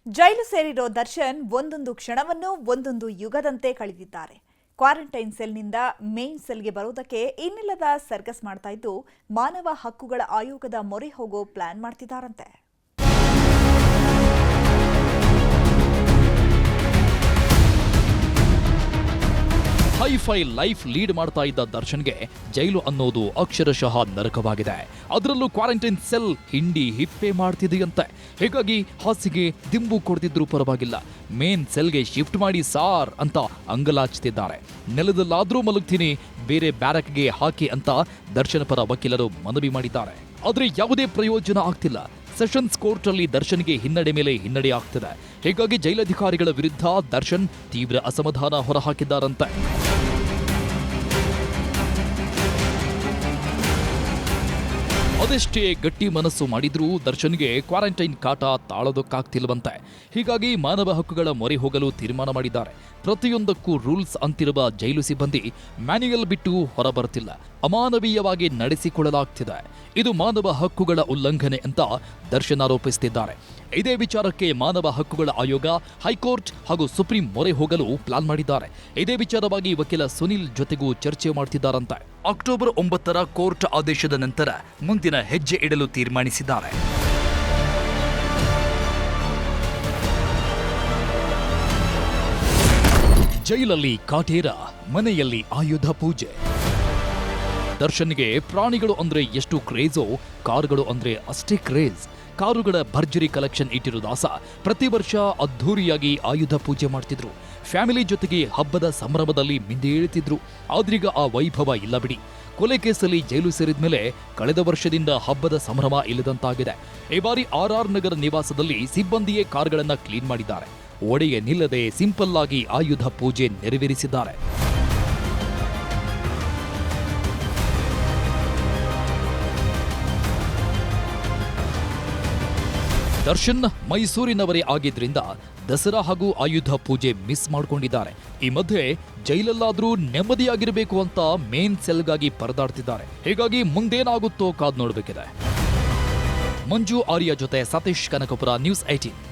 ಜೈಲು ಸೇರಿರೋ ದರ್ಶನ್ ಒಂದೊಂದು ಕ್ಷಣವನ್ನು ಒಂದೊಂದು ಯುಗದಂತೆ ಕಳೆದಿದ್ದಾರೆ. ಕ್ವಾರಂಟೈನ್ ಸೆಲ್ನಿಂದ ಮೇನ್ ಸೆಲ್ಗೆ ಬರೋದಕ್ಕೆ ಇನ್ನಿಲ್ಲದ ಸರ್ಕಸ್ ಮಾಡ್ತಾ ಇದ್ದು ಮಾನವ ಹಕ್ಕುಗಳ ಆಯೋಗದ ಮೊರೆ ಹೋಗೋ ಪ್ಲಾನ್ ಮಾಡ್ತಿದ್ದಾರಂತೆ. ಹೈಫೈ ಲೈಫ್ ಲೀಡ್ ಮಾಡ್ತಾ ಇದ್ದ ದರ್ಶನ್ಗೆ ಜೈಲು ಅನ್ನೋದು ಅಕ್ಷರಶಃ ನರಕವಾಗಿದೆ. ಅದರಲ್ಲೂ ಕ್ವಾರಂಟೈನ್ ಸೆಲ್ ಹಿಂಡಿ ಹಿಪ್ಪೆ ಮಾಡ್ತಿದೆಯಂತೆ. ಹೀಗಾಗಿ ಹಾಸಿಗೆ ದಿಂಬು ಕೊಡ್ತಿದ್ರು ಪರವಾಗಿಲ್ಲ, ಮೇನ್ ಸೆಲ್ಗೆ ಶಿಫ್ಟ್ ಮಾಡಿ ಸಾರ್ ಅಂತ ಅಂಗಲಾಚ್ತಿದ್ದಾರೆ. ನೆಲದಲ್ಲಾದ್ರೂ ಮಲಗ್ತೀನಿ, ಬೇರೆ ಬ್ಯಾರಕ್ಗೆ ಹಾಕಿ ಅಂತ ದರ್ಶನ್ ಪರ ವಕೀಲರು ಮನವಿ ಮಾಡಿದ್ದಾರೆ. ಆದ್ರೆ ಯಾವುದೇ ಪ್ರಯೋಜನ ಆಗ್ತಿಲ್ಲ. ಸೆಷನ್ಸ್ ಕೋರ್ಟ್ ಅಲ್ಲಿ ದರ್ಶನ್ಗೆ ಹಿನ್ನಡೆ ಮೇಲೆ ಹಿನ್ನಡೆ ಆಗ್ತಿದೆ. ಹೀಗಾಗಿ ಜೈಲಧಿಕಾರಿಗಳ ವಿರುದ್ಧ ದರ್ಶನ್ ತೀವ್ರ ಅಸಮಾಧಾನ ಹೊರಹಾಕಿದ್ದಾರಂತೆ. ಅದೆಷ್ಟೇ ಗಟ್ಟಿ ಮನಸ್ಸು ಮಾಡಿದ್ರೂ ದರ್ಶನ್ಗೆ ಕ್ವಾರಂಟೈನ್ ಕಾಟ ತಾಳೋದಕ್ಕಾಗ್ತಿಲ್ವಂತೆ. ಹೀಗಾಗಿ ಮಾನವ ಹಕ್ಕುಗಳ ಮೊರೆ ಹೋಗಲು ತೀರ್ಮಾನ ಮಾಡಿದ್ದಾರೆ. ಪ್ರತಿಯೊಂದಕ್ಕೂ ರೂಲ್ಸ್ ಅಂತಿರುವ ಜೈಲು ಸಿಬ್ಬಂದಿ ಮ್ಯಾನ್ಯುಯಲ್ ಬಿಟ್ಟು ಹೊರಬರುತ್ತಿಲ್ಲ, ಅಮಾನವೀಯವಾಗಿ ನಡೆಸಿಕೊಳ್ಳಲಾಗ್ತಿದೆ. ಇದು ಮಾನವ ಹಕ್ಕುಗಳ ಉಲ್ಲಂಘನೆ ಅಂತ ದರ್ಶನ್ ಆರೋಪಿಸುತ್ತಿದ್ದಾರೆ. ಇದೇ ವಿಚಾರಕ್ಕೆ ಮಾನವ ಹಕ್ಕುಗಳ ಆಯೋಗ, ಹೈಕೋರ್ಟ್ ಹಾಗೂ ಸುಪ್ರೀಂ ಮೊರೆ ಹೋಗಲು ಪ್ಲಾನ್ ಮಾಡಿದ್ದಾರೆ. ಇದೇ ವಿಚಾರವಾಗಿ ವಕೀಲ ಸುನಿಲ್ ಜೊತೆಗೂ ಚರ್ಚೆ ಮಾಡ್ತಿದ್ದಾರಂತೆ. ಅಕ್ಟೋಬರ್ 9ರ ಕೋರ್ಟ್ ಆದೇಶದ ನಂತರ ಮುಂದಿನ ಹೆಜ್ಜೆ ಇಡಲು ತೀರ್ಮಾನಿಸಿದ್ದಾರೆ. ಜೈಲಲ್ಲಿ ಕಾಟೇರ, ಮನೆಯಲ್ಲಿ ಆಯುಧ ಪೂಜೆ. ದರ್ಶನ್ಗೆ ಪ್ರಾಣಿಗಳು ಅಂದ್ರೆ ಎಷ್ಟು ಕ್ರೇಜೋ, ಕಾರುಗಳು ಅಂದ್ರೆ ಅಷ್ಟೇ ಕ್ರೇಜ್. ಕಾರುಗಳ ಭರ್ಜರಿ ಕಲೆಕ್ಷನ್ ಇಟ್ಟಿರೋ ದಾಸ ಪ್ರತಿ ವರ್ಷ ಅದ್ಧೂರಿಯಾಗಿ ಆಯುಧ ಪೂಜೆ ಮಾಡ್ತಿದ್ರು. ಫ್ಯಾಮಿಲಿ ಜೊತೆಗೆ ಹಬ್ಬದ ಸಂಭ್ರಮದಲ್ಲಿ ಮಿಂದೇಳ್ತಿದ್ರು. ಆದ್ರೀಗ ಆ ವೈಭವ ಇಲ್ಲ ಬಿಡಿ. ಕೊಲೆ ಕೇಸಲ್ಲಿ ಜೈಲು ಸೇರಿದ್ಮೇಲೆ ಕಳೆದ ವರ್ಷದಿಂದ ಹಬ್ಬದ ಸಂಭ್ರಮ ಇಲ್ಲದಂತಾಗಿದೆ. ಈ ಬಾರಿ RR ನಗರ ನಿವಾಸದಲ್ಲಿ ಸಿಬ್ಬಂದಿಯೇ ಕಾರ್ಗಳನ್ನ ಕ್ಲೀನ್ ಮಾಡಿದ್ದಾರೆ. ಒಡೆಗೆ ನಿಲ್ಲದೆ ಸಿಂಪಲ್ ಆಗಿ ಆಯುಧ ಪೂಜೆ ನೆರವೇರಿಸಿದ್ದಾರೆ. ದರ್ಶನ್ ಮೈಸೂರಿನವರೇ ಆಗಿದ್ರಿಂದ ದಸರಾ ಹಾಗೂ ಆಯುಧ ಪೂಜೆ ಮಿಸ್ ಮಾಡಿಕೊಂಡಿದ್ದಾರೆ. ಈ ಮಧ್ಯೆ ಜೈಲಲ್ಲಾದ್ರೂ ನೆಮ್ಮದಿಯಾಗಿರಬೇಕು ಅಂತ ಮೇನ್ ಸೆಲ್ಗಾಗಿ ಪರದಾಡ್ತಿದ್ದಾರೆ. ಹೀಗಾಗಿ ಮುಂದೇನಾಗುತ್ತೋ ಕಾದ್ ನೋಡ್ಬೇಕಿದೆ. ಮಂಜು ಆರ್ಯ ಜೊತೆ ಸತೀಶ್ ಕನಕಪುರ, ನ್ಯೂಸ್ 18.